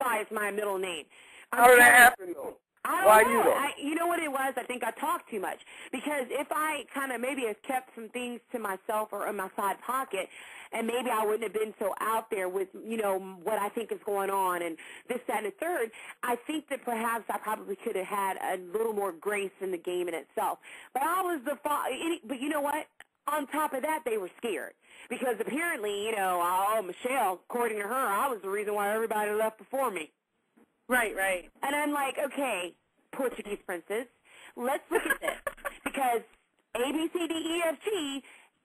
Wi-Fi is my middle name. How did that happen, though? Why you though? You know what it was? I think I talked too much. Because if I kind of maybe have kept some things to myself or in my side pocket, and maybe I wouldn't have been so out there with, you know, what I think is going on and this, that, and the third, I think that perhaps I probably could have had a little more grace in the game in itself. But I was but you know what? On top of that, they were scared. Because apparently, you know, Michelle, according to her, I was the reason why everybody left before me. Right, right. And I'm like, okay, Portuguese princess, let's look at this. Because A, B, C, D, E, F, G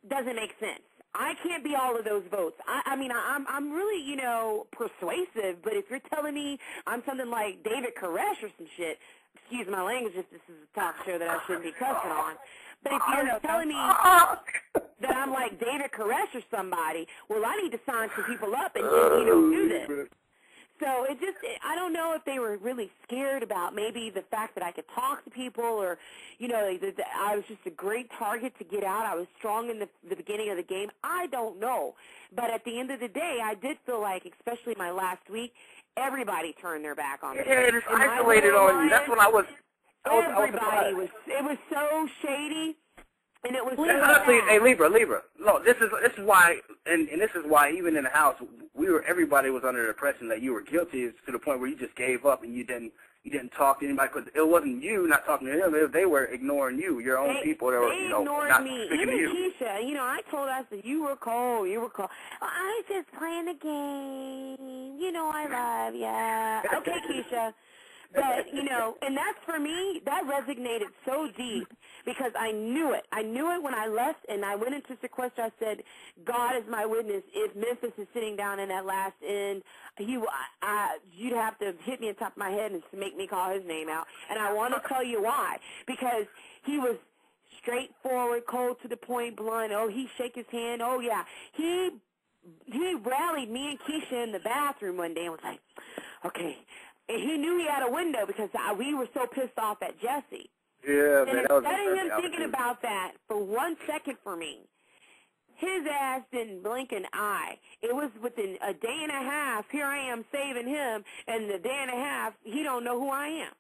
doesn't make sense. I can't be all of those votes. I mean, I'm really, you know, persuasive, but if you're telling me I'm something like David Koresh or some shit, excuse my language if this is a talk show that I shouldn't be cussing on, but if you're telling me that I'm like David Koresh or somebody, well, I need to sign some people up and you know, do this. So I don't know if they were really scared about maybe the fact that I could talk to people or, you know, I was just a great target to get out. I was strong in the beginning of the game. I don't know. But at the end of the day, I did feel like, especially my last week, everybody turned their back on me. Yeah, it's isolated on you. That's what I was Everybody was. It was so shady. And it was honestly, hey Libra. No, this is why, and this is why even in the house, everybody was under the impression that you were guilty to the point where you just gave up and you didn't talk to anybody because it wasn't you not talking to them. They were ignoring you, your own people that were, you know, not speaking to you. Even Keisha, you know, I told us that you were cold. I was just playing the game. You know, I love ya. Okay, Keisha. But, you know, and that's for me, that resonated so deep because I knew it. I knew it when I left and I went into sequester. I said, God is my witness. If Memphis is sitting down in that last end, you'd have to hit me on top of my head and make me call his name out. And I want to tell you why. Because he was straightforward, cold to the point, blunt. Oh, he shake his hand. Oh, yeah. He rallied me and Keisha in the bathroom one day and was like, okay. And he knew he had a window because we were so pissed off at Jesse. Yeah, and man. Instead of him thinking about that for 1 second for me, his ass didn't blink an eye. It was within a day and a half, here I am saving him, and the day and a half, he don't know who I am.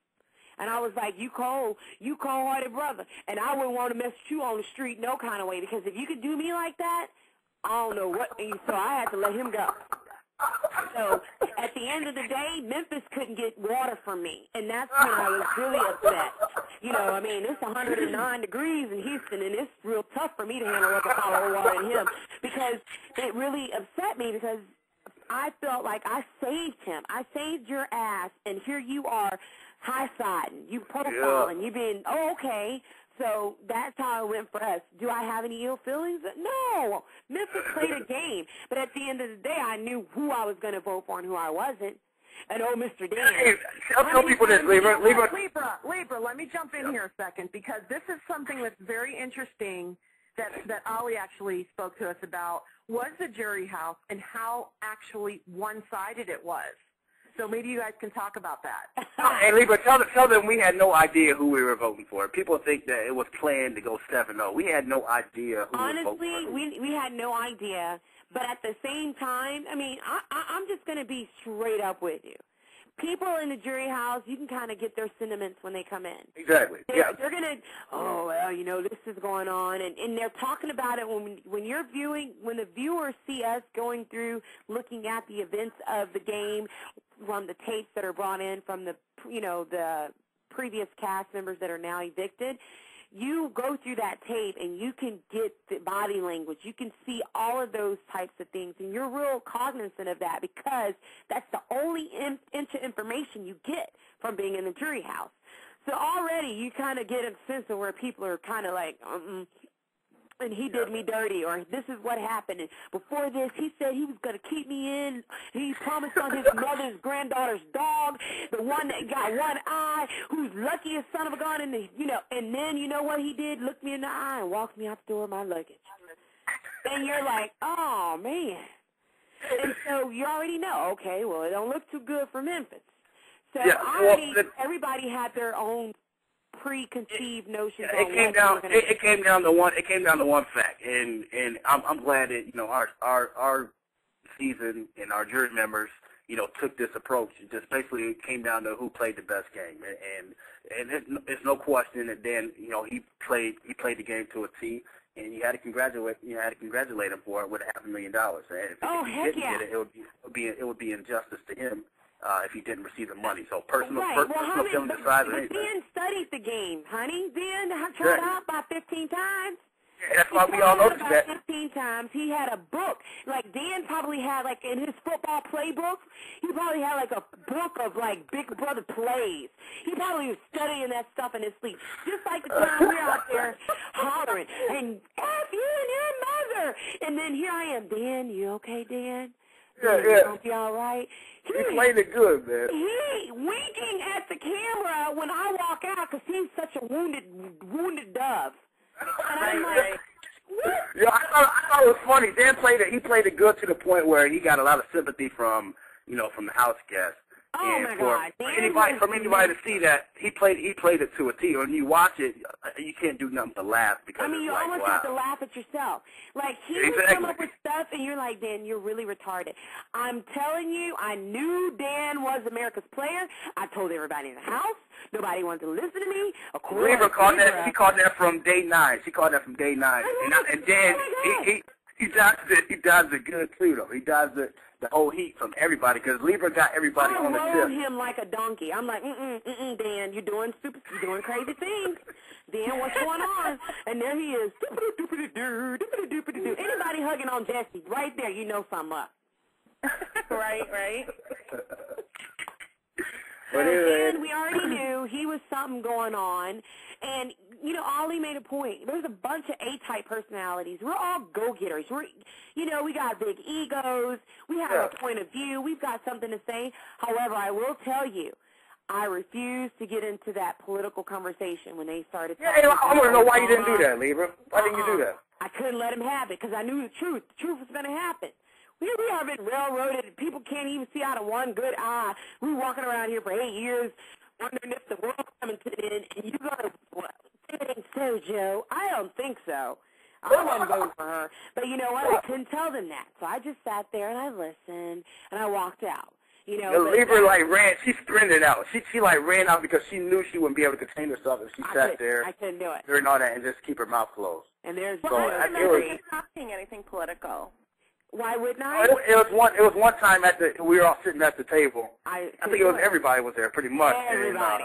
And I was like, you cold-hearted brother. And I wouldn't want to mess with you on the street no kind of way because if you could do me like that, I don't know what. So I had to let him go. So at the end of the day, Memphis couldn't get water from me, and that's when I was really upset. You know, I mean, it's 109 degrees in Houston, and it's real tough for me to handle up a bottle of water in him because it really upset me because I felt like I saved him. I saved your ass, and here you are high-siding, you profiling, you being, okay. So that's how it went for us. Do I have any ill feelings? No. Memphis played a game. But at the end of the day, I knew who I was going to vote for and who I wasn't. And Mr. Dan. Hey, tell people this, Libra, let me jump in here a second because this is something that's very interesting that Ollie actually spoke to us about was the jury house and how actually one-sided it was. So maybe you guys can talk about that. Hey, Libra, tell them we had no idea who we were voting for. People think that it was planned to go 7-0. We had no idea who was voting for. Honestly, we had no idea. But at the same time, I mean, I'm just going to be straight up with you. People in the jury house, you can kind of get their sentiments when they come in. Exactly. They're going to, you know, this is going on. And they're talking about it when you're viewing, when the viewers see us going through, looking at the events of the game, from the tapes that are brought in from the previous cast members that are now evicted, you go through that tape and you can get the body language. You can see all of those types of things, and you're real cognizant of that because that's the only inch of information you get from being in the jury house. So already you kind of get a sense of where people are kind of like, and he did me dirty, or this is what happened. And before this, he said he was going to keep me in. He promised on his mother's granddaughter's dog, the one that got one eye, who's lucky as son of a gun. And, and then you know what he did? Looked me in the eye and walked me out the door with my luggage. And you're like, oh, man. And so you already know, okay, well, it don't look too good for Memphis. So everybody had their own preconceived notions. It came down to one fact, and I'm glad that our season and our jury members took this approach. It just basically came down to who played the best game, and it's no question that Dan, he played the game to a T, and you had to congratulate him for it with $500,000. And if he didn't get it, it would be injustice to him if he didn't receive the money. So personal feeling decides anything. Dan studied the game, honey. Dan tried out about 15 times. Yeah, that's why we all noticed that. 15 times. He had a book. Like, Dan probably had, like, in his football playbook, he probably had, like, a book of, like, Big Brother plays. He probably was studying that stuff in his sleep. Just like the time we're out there hollering, and F you and your mother. And then here I am, Dan, you okay, Dan? Yeah. You all right? He played it good, man. He winking at the camera when I walk out because he's such a wounded dove. And I'm like, what? Yeah, I thought it was funny. Dan played it. He played it good to the point where he got a lot of sympathy from the house guests. Oh, and my for God. anybody to see that, he played it to a T. When you watch it, you can't do nothing but laugh because you it's almost wow. have to laugh at yourself. Like, he would come up with stuff, and you're like, Dan, you're really retarded. I'm telling you, I knew Dan was America's player. I told everybody in the house. Nobody wanted to listen to me. Libra caught that. She caught that from day 9. She caught that from day 9. And Dan, he dodged it good too, though. He dodged the whole heat from everybody because Libra got everybody on the tip. I rode him like a donkey. I'm like, Dan, you're doing crazy things. Dan, what's going on? And there he is. Anybody hugging on Jesse right there, you know something up. Right. But anyway. And we already knew he was something going on. And, Ollie made a point. There's a bunch of A-type personalities. We're all go-getters. We got big egos. We have a point of view. We've got something to say. However, I will tell you, I refuse to get into that political conversation when they started talking. Yeah, I want to know why you didn't do that, Libra. Why didn't you do that? I couldn't let him have it because I knew the truth. The truth was going to happen. We have been railroaded. People can't even see out of one good eye. We were walking around here for 8 years wondering if the world's coming to an end, and you're going to think so, Joe? I don't think so. I wasn't voting for her. But you know what? I couldn't tell them that. So I just sat there and I listened, and I walked out. Libra ran. She sprinted out. She ran out because she knew she wouldn't be able to contain herself if she sat there. I couldn't do it during all that and just keep her mouth closed. And there's I remember you talking anything political. Why wouldn't I? It was one time we were all sitting at the table. I think it was everybody was there pretty much. Everybody.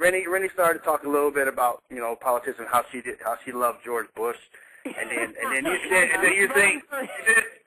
And Rennie started to talk a little bit about politicians, how she loved George Bush, and then you think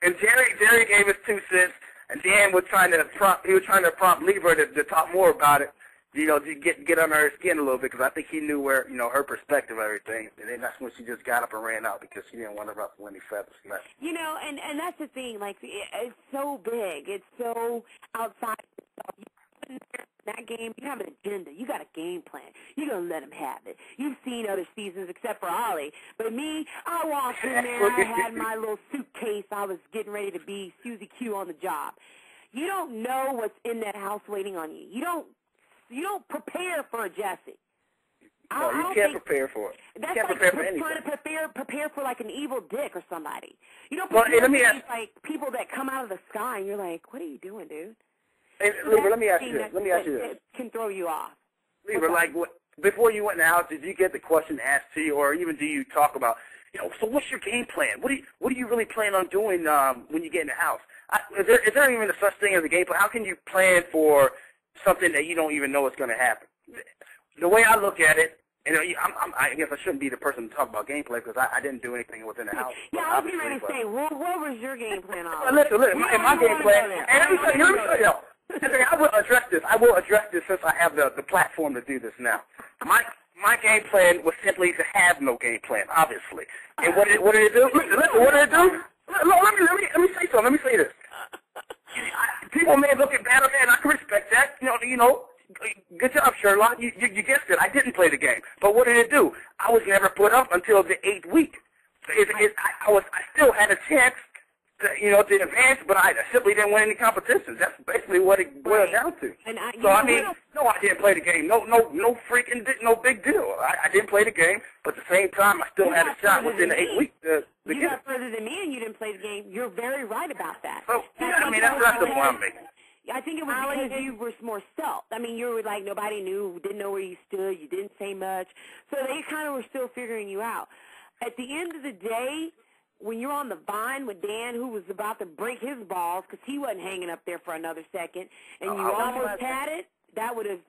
and Jerry gave us 2 cents, and Dan was trying to prompt Libra to talk more about it. To get under her skin a little bit, because I think he knew where, her perspective of everything. And then that's when she just got up and ran out because she didn't want to ruffle any feathers. And that's the thing. Like, it's so big. It's so outside yourself. You that game, you have an agenda. You got a game plan. You're going to let him have it. You've seen other seasons except for Ollie. But me, I walked in there. I had my little suitcase. I was getting ready to be Susie Q on the job. You don't know what's in that house waiting on you. You don't prepare for a Jesse. No, you can't prepare for it. You can't prepare for anything. Trying to prepare for like an evil dick or somebody. You don't prepare for these, like people that come out of the sky and you're like, what are you doing, dude? Hey, Libra, let me ask you this. It can throw you off. Libra, before you went in the house, did you get the question asked to you, or even do you talk about, so what's your game plan? What do you really plan on doing when you get in the house? Is there even a such thing as a game plan? How can you plan for something that you don't even know is going to happen? The way I look at it, I guess I shouldn't be the person to talk about gameplay because I didn't do anything within the house. Yeah, I was ready to say, what was your game plan on? Listen, my game plan, and let me tell you, I will address this. I will address this since I have the platform to do this now. My game plan was simply to have no game plan, obviously. And what did it do? Listen, what did it do? Let me say something. Let me say this. People may look at bad on that, and I can respect that. Good job, Sherlock. You guessed it. I didn't play the game. But what did it do? I was never put up until the 8th week. I still had a chance to advance, but I simply didn't win any competitions. That's basically what it boiled down to. No, I didn't play the game. No big deal. I didn't play the game, but at the same time, I still had a shot within the 8 weeks. You got further than me, and you didn't play the game. You're very right about that. So, that's the point I'm making. I think it was because you were more stealth. I mean, you were like nobody knew, didn't know where you stood, you didn't say much, so they kind of were still figuring you out. At the end of the day, when you're on the vine with Dan, who was about to break his balls because he wasn't hanging up there for another second, and you almost had it, that would have